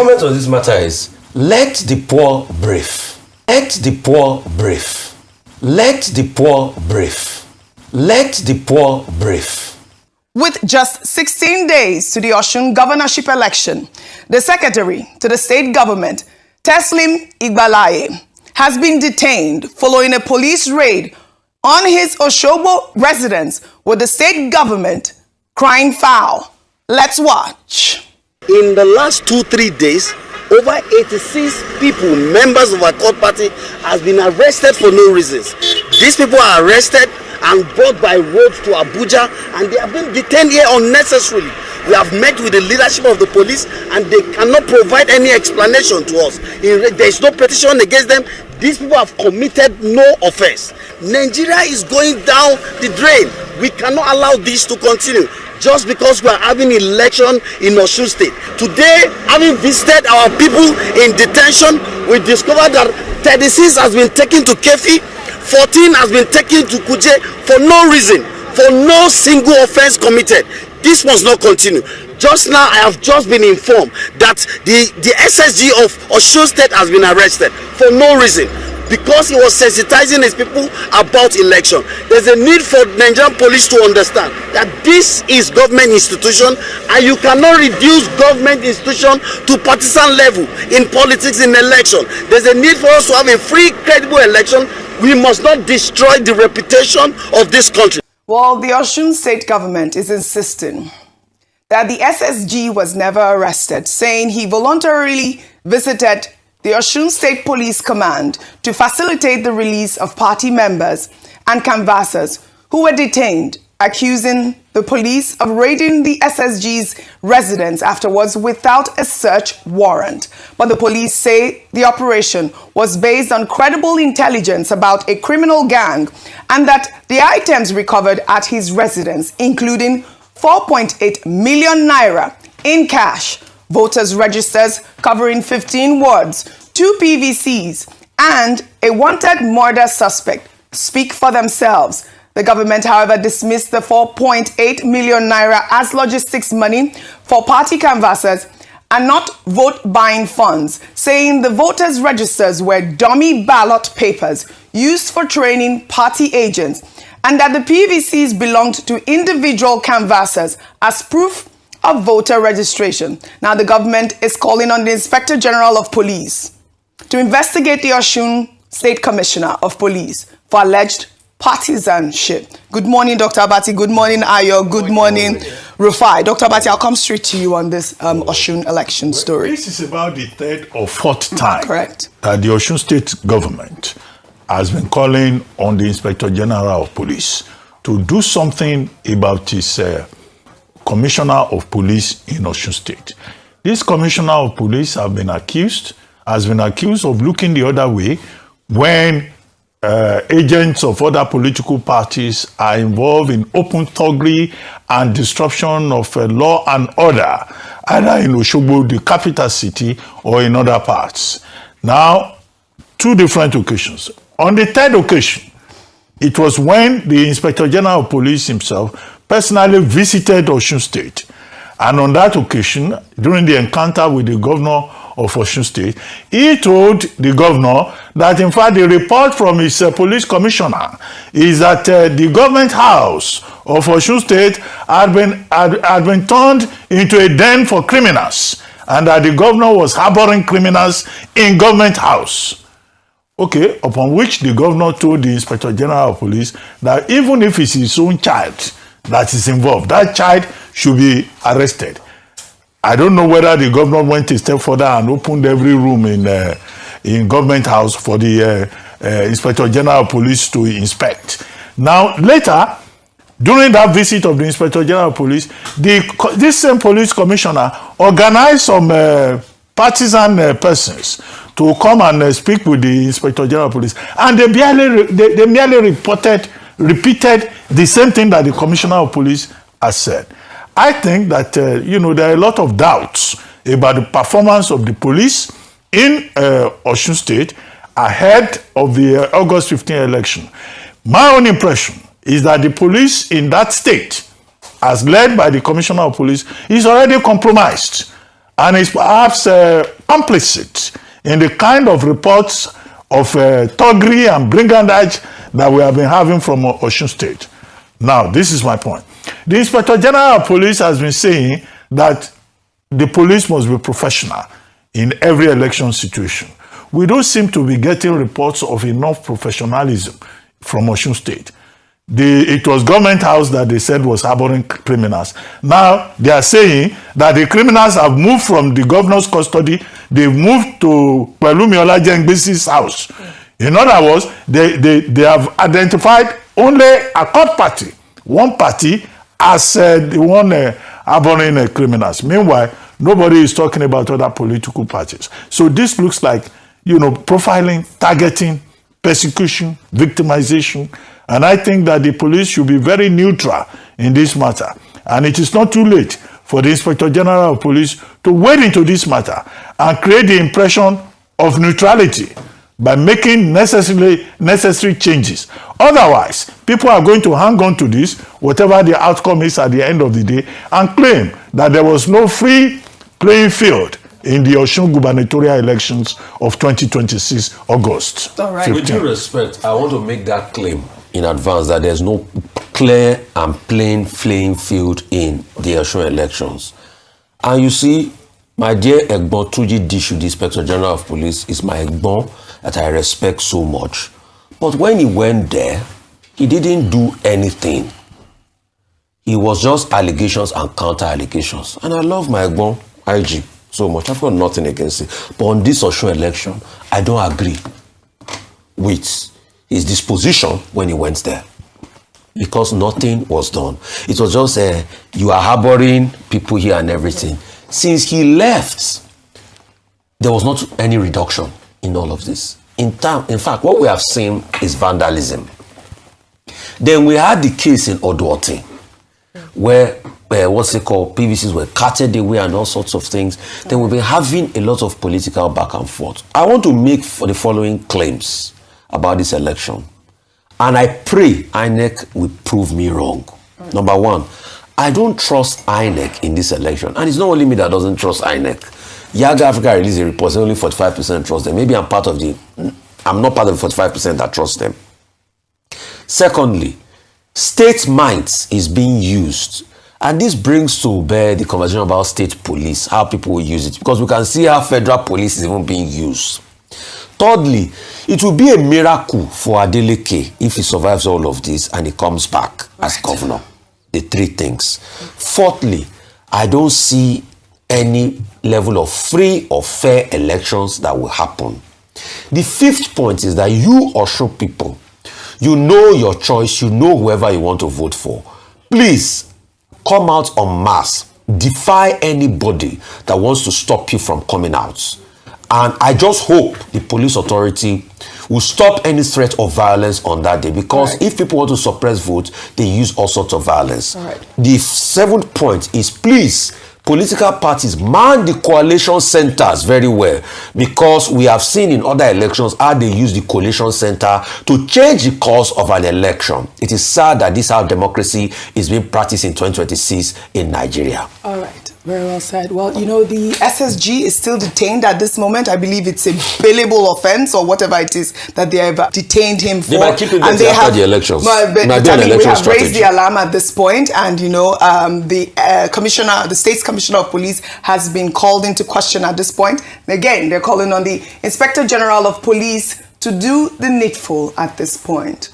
comment on this matter is, let the poor breathe. Let the poor breathe. Let the poor breathe. Let the poor breathe. With just 16 days to the Osun governorship election, the secretary to the state government, Teslim Igbalaye, has been detained following a police raid on his Osogbo residence, with the state government crying foul. Let's watch. In the last 2-3 days, over 86 people, members of our court party, has been arrested for no reasons. These people are arrested and brought by road to Abuja, and they have been detained here unnecessarily. We have met with the leadership of the police, and they cannot provide any explanation to us. There is no petition against them. These people have committed no offense. Nigeria is going down the drain. We cannot allow this to continue just because we are having election in Osun State. Today, having visited our people in detention, we discovered that 36 has been taken to Kefi, 14 has been taken to Kuje for no reason, for no single offense committed. This must not continue. Just now, I have just been informed that the SSG of Osun State has been arrested for no reason, because he was sensitizing his people about election. There's a need for Nigerian police to understand that this is government institution, and you cannot reduce government institution to partisan level in politics in election. There's a need for us to have a free, credible election. We must not destroy the reputation of this country. Well, the Osun state government is insisting that the SSG was never arrested, saying he voluntarily visited the Osun State Police Command to facilitate the release of party members and canvassers who were detained, accusing the police of raiding the SSG's residence afterwards without a search warrant. But the police say the operation was based on credible intelligence about a criminal gang, and that the items recovered at his residence, including 4.8 million naira in cash, voters' registers covering 15 wards, 2 PVCs, and a wanted murder suspect, speak for themselves. The government, however, dismissed the 4.8 million naira as logistics money for party canvassers and not vote-buying funds, saying the voters' registers were dummy ballot papers used for training party agents, and that the PVCs belonged to individual canvassers as proof of voter registration. Now, the government is calling on the Inspector General of Police to investigate the Osun State Commissioner of Police for alleged partisanship. Good morning, Dr. Abati. Good morning, Ayo. Good morning, Rufai. Dr. Abati, I'll come straight to you on this Osun election story. This is about the third or fourth time correct that the Osun State government has been calling on the Inspector General of Police to do something about his Commissioner of Police in Osun State. This Commissioner of Police has been accused of looking the other way when agents of other political parties are involved in open thuggery and disruption of law and order, either in Osogbo, the capital city, or in other parts. Now, 2 different occasions. On the third occasion, it was when the Inspector General of Police himself personally visited Osun State. And on that occasion, during the encounter with the governor of Osun State, he told the governor that, in fact, the report from his police commissioner is that the government house of Osun State had been turned into a den for criminals, and that the governor was harboring criminals in government house. Okay, upon which the governor told the Inspector General of Police that even if it's his own child that is involved, that child should be arrested. I don't know whether the governor went a step further and opened every room in government house for the Inspector General of Police to inspect. Now, later, during that visit of the Inspector General of Police, this same police commissioner organized some partisan persons to come and speak with the Inspector General of Police, and they merely repeated the same thing that the Commissioner of Police has said. I think that there are a lot of doubts about the performance of the police in Osun State ahead of the August 15 election. My own impression is that the police in that state, as led by the Commissioner of Police, is already compromised. and is perhaps complicit in the kind of reports of thuggery and brigandage that we have been having from Osun State. Now, this is my point. The Inspector General of Police has been saying that the police must be professional in every election situation. We don't seem to be getting reports of enough professionalism from Osun State. It was Government House that they said was harboring criminals. Now they are saying that the criminals have moved from the governor's custody. They've moved to Pelumi Olajengbesi's house. In other words, they have identified only a court party, one party, as the one harboring criminals. Meanwhile, nobody is talking about other political parties. So this looks like, profiling, targeting, persecution, victimization. And I think that the police should be very neutral in this matter. And it is not too late for the Inspector General of Police to wade into this matter and create the impression of neutrality by making necessary changes. Otherwise, people are going to hang on to this, whatever the outcome is at the end of the day, and claim that there was no free playing field in the Osun gubernatorial elections of 2026 August. All right. 15. With due respect, I want to make that claim in advance that there's no clear and plain playing field in the Osun elections. And you see, my dear Egbon Tuji Dishu, the Inspector General of Police, is my Egbon that I respect so much. But when he went there, he didn't do anything. It was just allegations and counter-allegations. And I love my Egbon IG so much. I've got nothing against it. But on this Osun election, I don't agree with his disposition when he went there, because nothing was done. It was just you are harboring people here and everything. Since he left, there was not any reduction in all of this. In fact, what we have seen is vandalism. Then we had the case in Oduote, where PVCs were carted away and all sorts of things. Then we've been having a lot of political back and forth. I want to make the following claims about this election, and I pray INEC will prove me wrong. Right. Number one, I don't trust INEC in this election, and it's not only me that doesn't trust INEC. Yaga Africa released a report saying only 45% trust them. Maybe I'm not part of the 45% that trust them. Secondly, state minds is being used, and this brings to bear the conversation about state police, how people will use it, because we can see how federal police is even being used. Thirdly, it will be a miracle for Adeleke if he survives all of this and he comes back as governor. The three things. Fourthly, I don't see any level of free or fair elections that will happen. The fifth point is that you Osun people, you know your choice, you know whoever you want to vote for. Please come out en masse. Defy anybody that wants to stop you from coming out. And I just hope the police authority will stop any threat of violence on that day, because if people want to suppress votes, they use all sorts of violence. The seventh point is, please, political parties, man the coalition centers very well, because we have seen in other elections how they use the coalition center to change the course of an election. It is sad that this how democracy is being practiced in 2026 in Nigeria. All right. Very well said. Well, the SSG is still detained at this moment. I believe it's a bailable offense or whatever it is that they have detained him for. They might keep him after the elections. We have raised the alarm at this point, and the state's commissioner of police has been called into question at this point. Again, they're calling on the Inspector General of Police to do the needful at this point.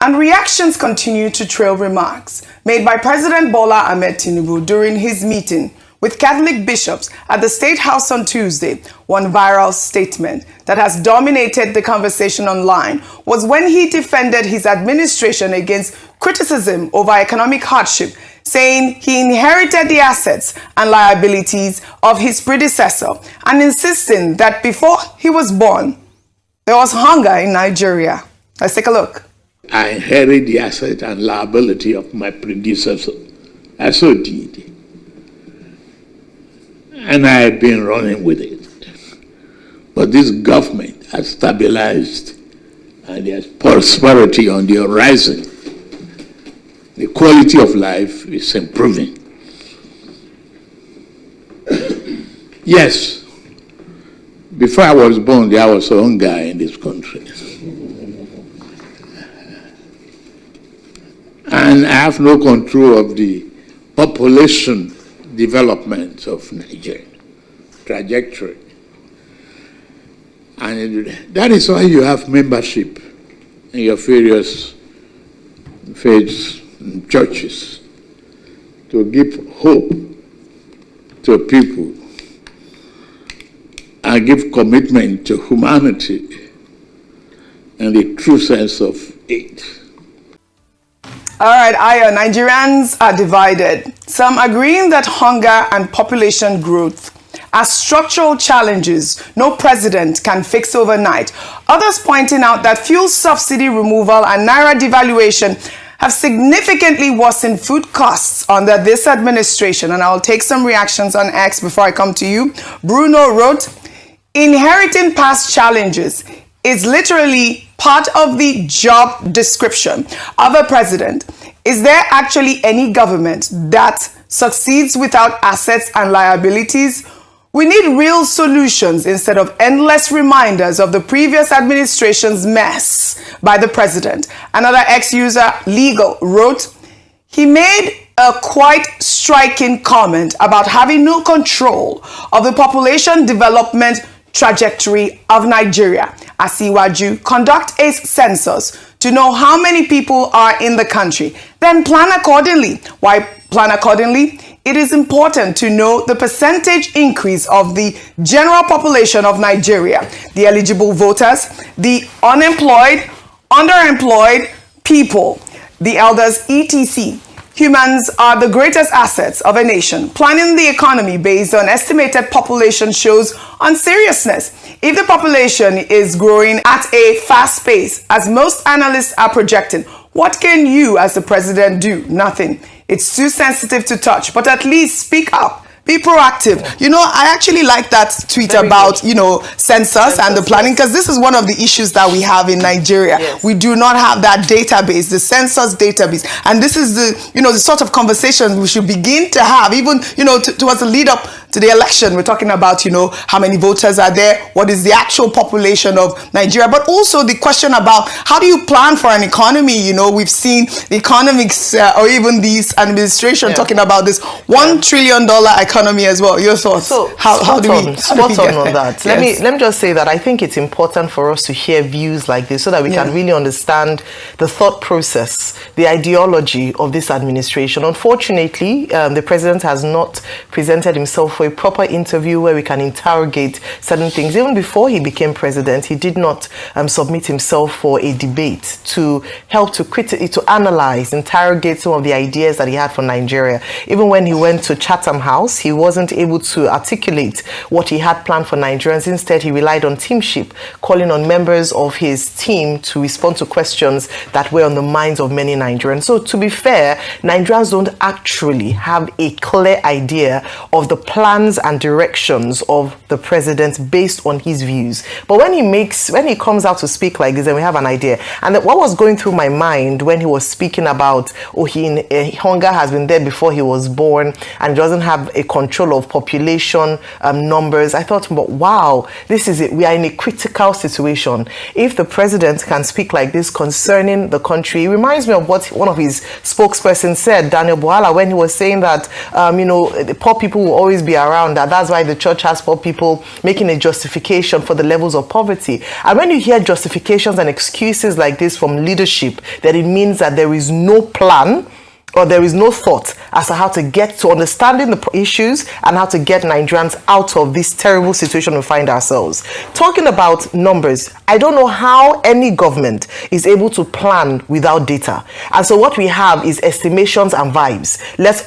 And reactions continue to trail remarks made by President Bola Ahmed Tinubu during his meeting with Catholic bishops at the State House on Tuesday. One viral statement that has dominated the conversation online was when he defended his administration against criticism over economic hardship, saying he inherited the assets and liabilities of his predecessor and insisting that before he was born, there was hunger in Nigeria. Let's take a look. I inherited the asset and liability of my predecessor. I so did. And I have been running with it. But this government has stabilized and there's prosperity on the horizon. The quality of life is improving. Yes. Before I was born, there was hunger in this country. And I have no control of the population development of Nigeria, trajectory. And that is why you have membership in your various faiths and churches, to give hope to people and give commitment to humanity and the true sense of it. All right, Aya, Nigerians are divided. Some agreeing that hunger and population growth are structural challenges no president can fix overnight. Others pointing out that fuel subsidy removal and naira devaluation have significantly worsened food costs under this administration. And I'll take some reactions on X before I come to you. Bruno wrote, inheriting past challenges is literally part of the job description of a president. Is there actually any government that succeeds without assets and liabilities? We need real solutions instead of endless reminders of the previous administration's mess by the president. Another ex-user, Legal, wrote, he made a quite striking comment about having no control of the population development trajectory of Nigeria. Asiwaju, conduct a census to know how many people are in the country, then plan accordingly. Why plan accordingly? It is important to know the percentage increase of the general population of Nigeria, the eligible voters, the unemployed, underemployed people, the elders, etc. Humans are the greatest assets of a nation. Planning the economy based on estimated population shows unseriousness. If the population is growing at a fast pace, as most analysts are projecting, what can you as the president do? Nothing. It's too sensitive to touch, but at least speak up. Be proactive. You know, I actually like that tweet about, census and the planning, because this is one of the issues that we have in Nigeria. Yes. We do not have that database, the census database. And this is the sort of conversations we should begin to have, even, towards the lead up to the election. We're talking about, how many voters are there, what is the actual population of Nigeria, but also the question about how do you plan for an economy? We've seen the economics or even this administration talking about this $1 trillion economy as well. Your thoughts? So how do we spot on that? Yes. Let me just say that I think it's important for us to hear views like this so that we can really understand the thought process, the ideology of this administration. Unfortunately, the president has not presented himself for a proper interview where we can interrogate certain things. Even before he became president, he did not submit himself for a debate to help to analyze, interrogate some of the ideas that he had for Nigeria. Even when he went to Chatham House, he wasn't able to articulate what he had planned for Nigerians. Instead, he relied on teamship, calling on members of his team to respond to questions that were on the minds of many Nigerians. So to be fair, Nigerians don't actually have a clear idea of the plans and directions of the president based on his views. But when he comes out to speak like this, then we have an idea. And what was going through my mind when he was speaking about, hunger has been there before he was born and doesn't have a control of population numbers, I thought, wow, this is it. We are in a critical situation. If the president can speak like this concerning the country, it reminds me of what one of his spokespersons said, Daniel Boala, when he was saying that, the poor people will always be around, that's why the church has poor people, making a justification for the levels of poverty. And when you hear justifications and excuses like this from leadership, then it means that there is no plan or there is no thought as to how to get to understanding the issues and how to get Nigerians out of this terrible situation we find ourselves. Talking about numbers, I don't know how any government is able to plan without data. And so what we have is estimations and vibes.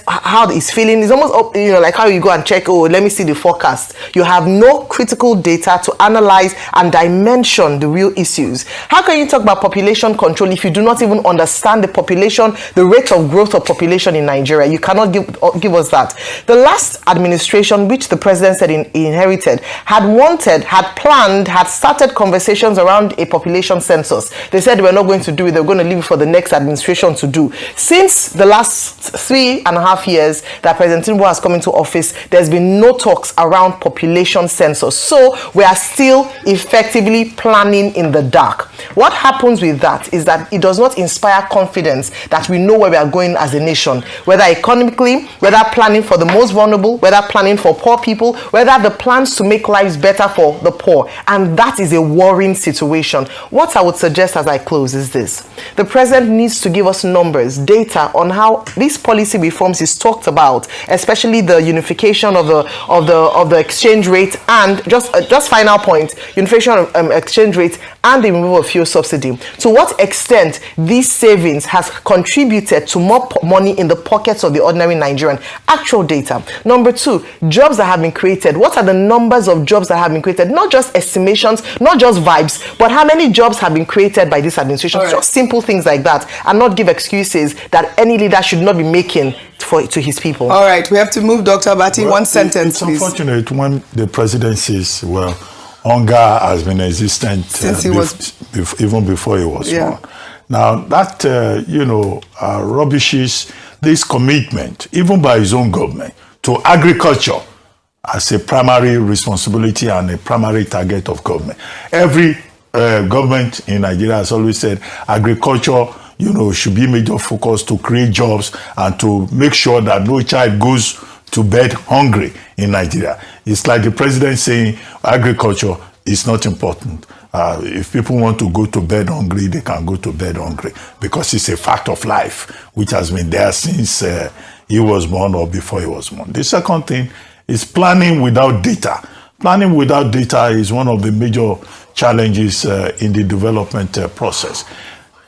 How it's feeling is almost, like how you go and check, let me see the forecast. You have no critical data to analyze and dimension the real issues. How can you talk about population control if you do not even understand the population, the rate of growth of population in Nigeria? You cannot give us that. The last administration, which the president said he inherited, had planned, had started conversations discussions around a population census. They said we're not going to do it, they're going to leave it for the next administration to do. Since the last 3.5 years that President Tinubu has come into office, there's been no talks around population census. So we are still effectively planning in the dark. What happens with that is that it does not inspire confidence that we know where we are going as a nation, whether economically, whether planning for the most vulnerable, whether planning for poor people, whether the plans to make lives better for the poor. And that is a worrying situation. What I would suggest as I close is this. The president needs to give us numbers, data on how these policy reforms is talked about, especially the unification of the exchange rate, and just final point, unification of exchange rate and the removal of fuel subsidy. To what extent these savings has contributed to more money in the pockets of the ordinary Nigerian? Actual data. Number two, jobs that have been created. What are the numbers of jobs that have been created? Not just estimations, not just vibes, but how many jobs have been created by this administration? Right. Just simple things like that, and not give excuses that any leader should not be making to his people. All right, we have to move, Dr. Abati. One sentence, it's please. Unfortunate when the presidency says, well, hunger has been existent since he was even before he was born. Now that rubbishes this commitment, even by his own government, to agriculture as a primary responsibility and a primary target of government. Every government in Nigeria has always said agriculture, should be major focus to create jobs and to make sure that no child goes to bed hungry in Nigeria. It's like the president saying agriculture is not important. If people want to go to bed hungry, they can go to bed hungry because it's a fact of life which has been there since he was born or before he was born. The second thing is planning without data. Planning without data is one of the major challenges in the development process.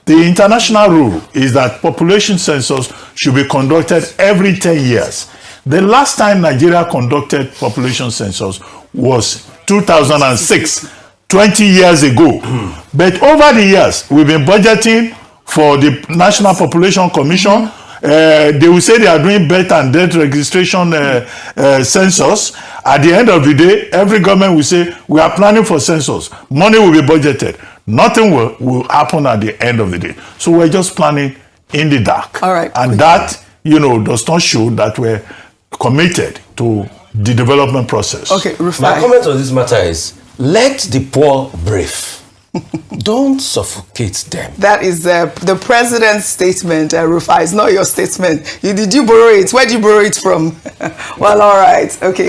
The international rule is that population census should be conducted every 10 years. The last time Nigeria conducted population census was 2006, 20 years ago. But over the years, we've been budgeting for the National Population Commission. They will say they are doing birth and death registration census. At the end of the day, every government will say, we are planning for census. Money will be budgeted. Nothing will happen at the end of the day. So we're just planning in the dark. All right. And that, does not show that we're committed to the development process. Okay, Rufai. My comment on this matter is, let the poor breathe. Don't suffocate them. That is the president's statement, Rufai. It's not your statement. Did you borrow it? Where did you borrow it from? Well, all right. Okay.